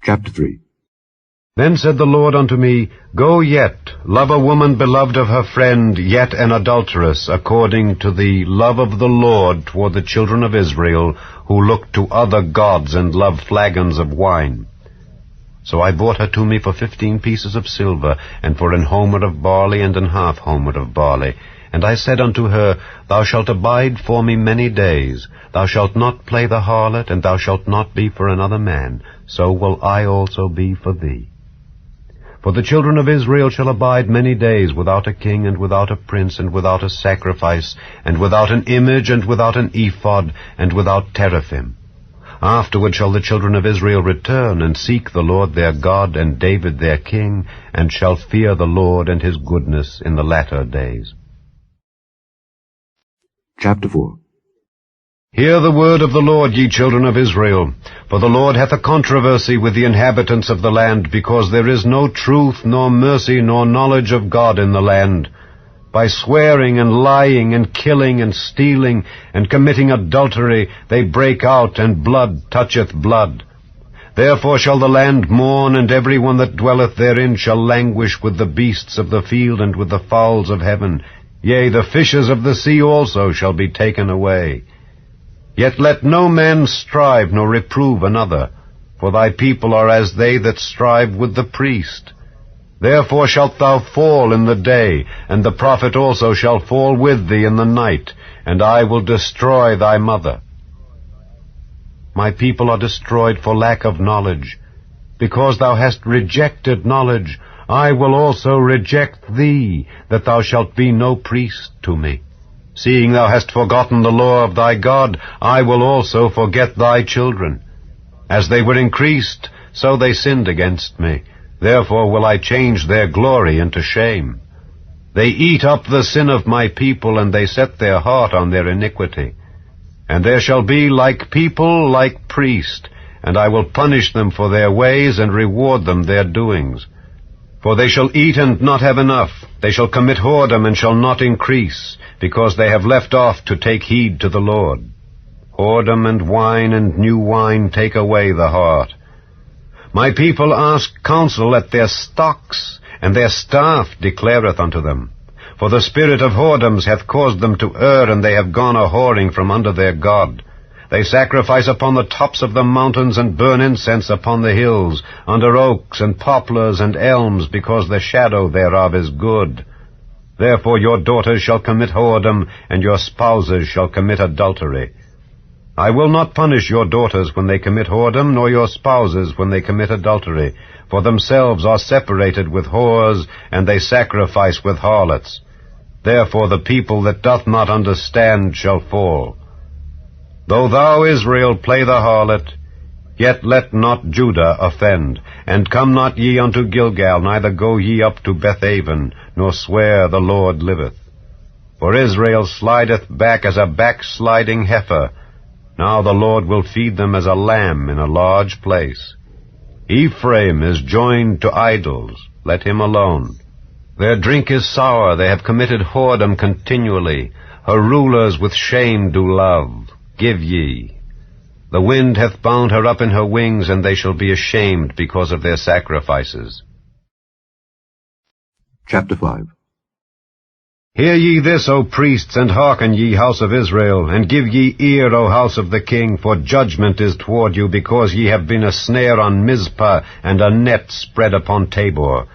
Chapter 3. Then said the Lord unto me, Go yet, love a woman beloved of her friend, yet an adulteress, according to the love of the Lord toward the children of Israel, who look to other gods and love flagons of wine. So I bought her to me for 15 pieces of silver, and for an homer of barley and an half homer of barley. And I said unto her, Thou shalt abide for me many days. Thou shalt not play the harlot, and thou shalt not be for another man. So will I also be for thee. For the children of Israel shall abide many days without a king, and without a prince, and without a sacrifice, and without an image, and without an ephod, and without teraphim. Afterward shall the children of Israel return, and seek the Lord their God, and David their king, and shall fear the Lord and his goodness in the latter days. Chapter 4. Hear the word of the Lord, ye children of Israel. For the Lord hath a controversy with the inhabitants of the land, because there is no truth, nor mercy, nor knowledge of God in the land. By swearing and lying and killing and stealing and committing adultery, they break out, and blood toucheth blood. Therefore shall the land mourn, and every one that dwelleth therein shall languish with the beasts of the field and with the fowls of heaven. Yea, the fishes of the sea also shall be taken away. Yet let no man strive nor reprove another, for thy people are as they that strive with the priest. Therefore shalt thou fall in the day, and the prophet also shall fall with thee in the night, and I will destroy thy mother. My people are destroyed for lack of knowledge. Because thou hast rejected knowledge, I will also reject thee, that thou shalt be no priest to me. Seeing thou hast forgotten the law of thy God, I will also forget thy children. As they were increased, so they sinned against me. Therefore will I change their glory into shame. They eat up the sin of my people, and they set their heart on their iniquity. And there shall be like people, like priest, and I will punish them for their ways, and reward them their doings. For they shall eat and not have enough. They shall commit whoredom and shall not increase, because they have left off to take heed to the Lord. Whoredom and wine and new wine take away the heart. My people ask counsel at their stocks, and their staff declareth unto them. For the spirit of whoredoms hath caused them to err, and they have gone a-whoring from under their God. They sacrifice upon the tops of the mountains, and burn incense upon the hills, under oaks and poplars and elms, because the shadow thereof is good. Therefore your daughters shall commit whoredom, and your spouses shall commit adultery. I will not punish your daughters when they commit whoredom, nor your spouses when they commit adultery, for themselves are separated with whores, and they sacrifice with harlots. Therefore the people that doth not understand shall fall. Though thou, Israel, play the harlot, yet let not Judah offend. And come not ye unto Gilgal, neither go ye up to Bethaven, nor swear the Lord liveth. For Israel slideth back as a backsliding heifer. Now the Lord will feed them as a lamb in a large place. Ephraim is joined to idols, let him alone. Their drink is sour, they have committed whoredom continually. Her rulers with shame do love. Give ye. The wind hath bound her up in her wings, and they shall be ashamed because of their sacrifices. Chapter 5. Hear ye this, O priests, and hearken, ye house of Israel, and give ye ear, O house of the king, for judgment is toward you, because ye have been a snare on Mizpah, and a net spread upon Tabor.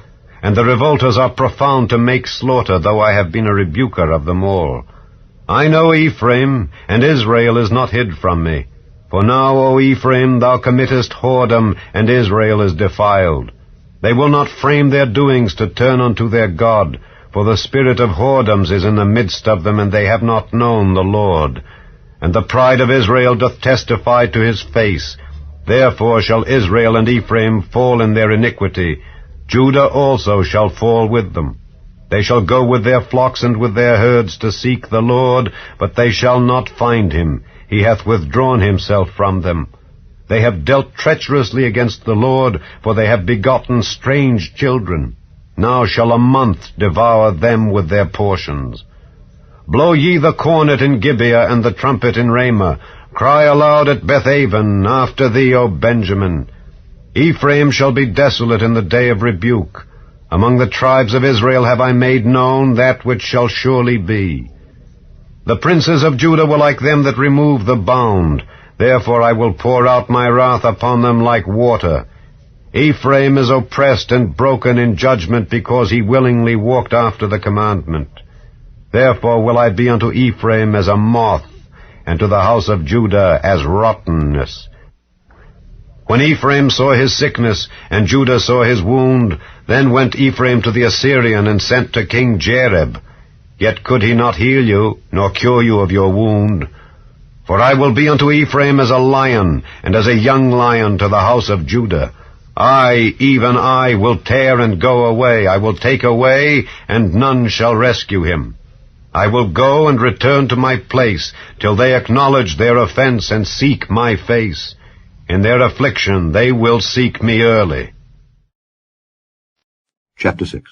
And the revolters are profound to make slaughter, though I have been a rebuker of them all. I know Ephraim, and Israel is not hid from me. For now, O Ephraim, thou committest whoredom, and Israel is defiled. They will not frame their doings to turn unto their God, for the spirit of whoredoms is in the midst of them, and they have not known the Lord. And the pride of Israel doth testify to his face. Therefore shall Israel and Ephraim fall in their iniquity. Judah also shall fall with them. They shall go with their flocks and with their herds to seek the Lord, but they shall not find him. He hath withdrawn himself from them. They have dealt treacherously against the Lord, for they have begotten strange children. Now shall a month devour them with their portions. Blow ye the cornet in Gibeah, and the trumpet in Ramah. Cry aloud at Bethaven, after thee, O Benjamin. Ephraim shall be desolate in the day of rebuke. Among the tribes of Israel have I made known that which shall surely be. The princes of Judah were like them that remove the bound. Therefore I will pour out my wrath upon them like water. Ephraim is oppressed and broken in judgment, because he willingly walked after the commandment. Therefore will I be unto Ephraim as a moth, and to the house of Judah as rottenness. When Ephraim saw his sickness, and Judah saw his wound, then went Ephraim to the Assyrian, and sent to King Jareb. Yet could he not heal you, nor cure you of your wound. For I will be unto Ephraim as a lion, and as a young lion to the house of Judah. I, even I, will tear and go away. I will take away, and none shall rescue him. I will go and return to my place, till they acknowledge their offense and seek my face. In their affliction they will seek me early. Chapter 6.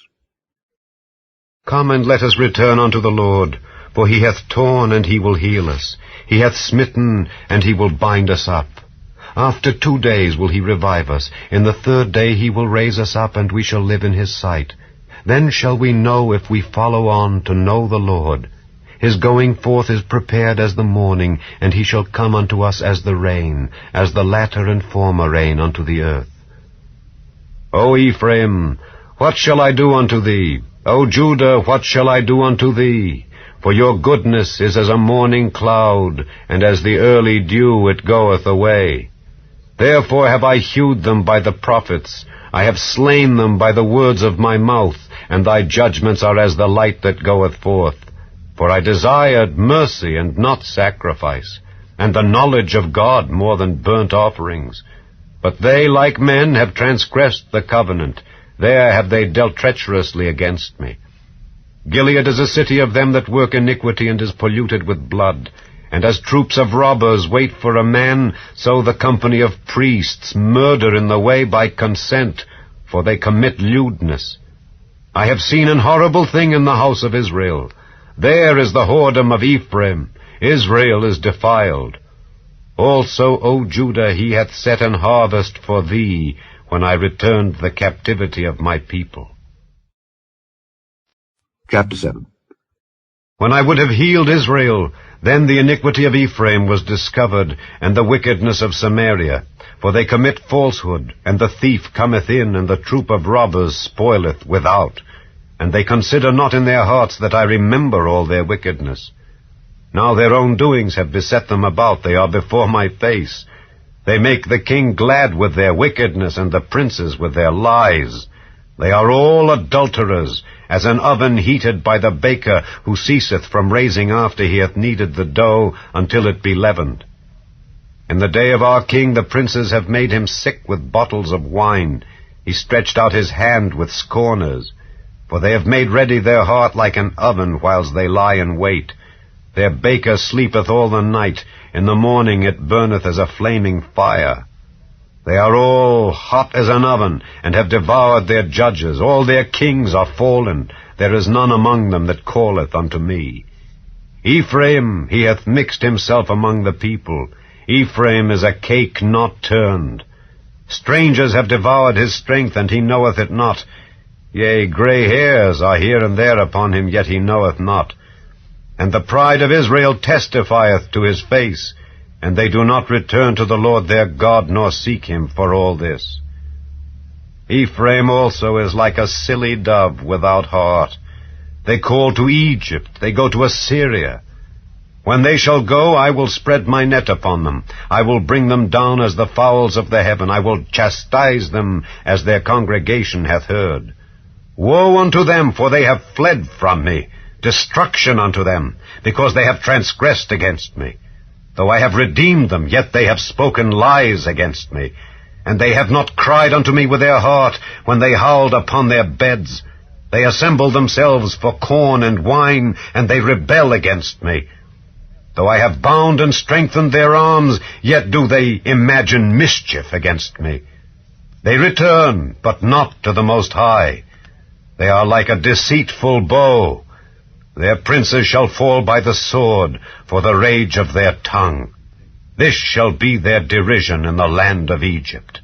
Come and let us return unto the Lord, for he hath torn, and he will heal us. He hath smitten, and he will bind us up. After 2 days will he revive us. In the 3rd day he will raise us up, and we shall live in his sight. Then shall we know, if we follow on, to know the Lord. His going forth is prepared as the morning, and he shall come unto us as the rain, as the latter and former rain unto the earth. O Ephraim, what shall I do unto thee? O Judah, what shall I do unto thee? For your goodness is as a morning cloud, and as the early dew it goeth away. Therefore have I hewed them by the prophets. I have slain them by the words of my mouth, and thy judgments are as the light that goeth forth. For I desired mercy and not sacrifice, and the knowledge of God more than burnt offerings. But they, like men, have transgressed the covenant. There have they dealt treacherously against me. Gilead is a city of them that work iniquity, and is polluted with blood. And as troops of robbers wait for a man, so the company of priests murder in the way by consent, for they commit lewdness. I have seen an horrible thing in the house of Israel. There is the whoredom of Ephraim. Israel is defiled. Also, O Judah, he hath set an harvest for thee, when I returned the captivity of my people. Chapter 7. When I would have healed Israel, then the iniquity of Ephraim was discovered, and the wickedness of Samaria. For they commit falsehood, and the thief cometh in, and the troop of robbers spoileth without. And they consider not in their hearts that I remember all their wickedness. Now their own doings have beset them about, they are before my face. They make the king glad with their wickedness, and the princes with their lies. They are all adulterers, as an oven heated by the baker, who ceaseth from raising after he hath kneaded the dough until it be leavened. In the day of our king the princes have made him sick with bottles of wine. He stretched out his hand with scorners. For they have made ready their heart like an oven, whiles they lie in wait. Their baker sleepeth all the night. In the morning it burneth as a flaming fire. They are all hot as an oven, and have devoured their judges. All their kings are fallen. There is none among them that calleth unto me. Ephraim, he hath mixed himself among the people. Ephraim is a cake not turned. Strangers have devoured his strength, and he knoweth it not. Yea, gray hairs are here and there upon him, yet he knoweth not. And the pride of Israel testifieth to his face, and they do not return to the Lord their God, nor seek him for all this. Ephraim also is like a silly dove without heart. They call to Egypt, they go to Assyria. When they shall go, I will spread my net upon them. I will bring them down as the fowls of the heaven. I will chastise them as their congregation hath heard. Woe unto them, for they have fled from me. Destruction unto them, because they have transgressed against me. Though I have redeemed them, yet they have spoken lies against me. And they have not cried unto me with their heart, when they howled upon their beds. They assemble themselves for corn and wine, and they rebel against me. Though I have bound and strengthened their arms, yet do they imagine mischief against me. They return, but not to the Most High. They are like a deceitful bow. Their princes shall fall by the sword, for the rage of their tongue. This shall be their derision in the land of Egypt.